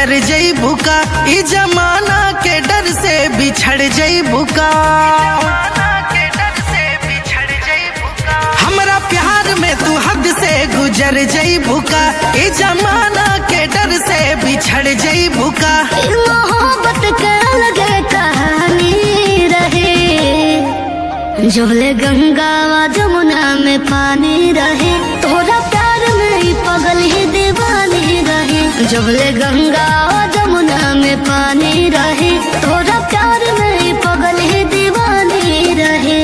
गुजर जइबू का, ई जमाना के डर से बिछड़ जइबू का। हमरा प्यार में तू हद से गुजर जइबू का, ई जमाना के डर से बिछड़ जइबू का। मोहब्बत के अलग कहानी रहे, जुबले गंगा व जमुना में पानी रहे। तोरा प्यार में ही पगल ही दीवानी रहे, जुबले गंगा व जमुना में पानी रहे। तोरा प्यार में ही पगल ही दीवानी रहे।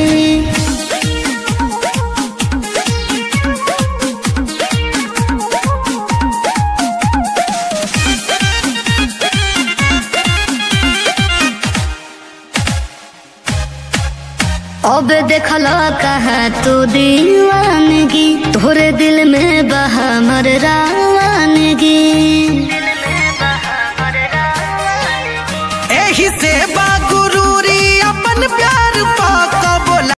अब देखला कहाँ तू दीवानगी, तोरे दिल में बहा मर रावानगी।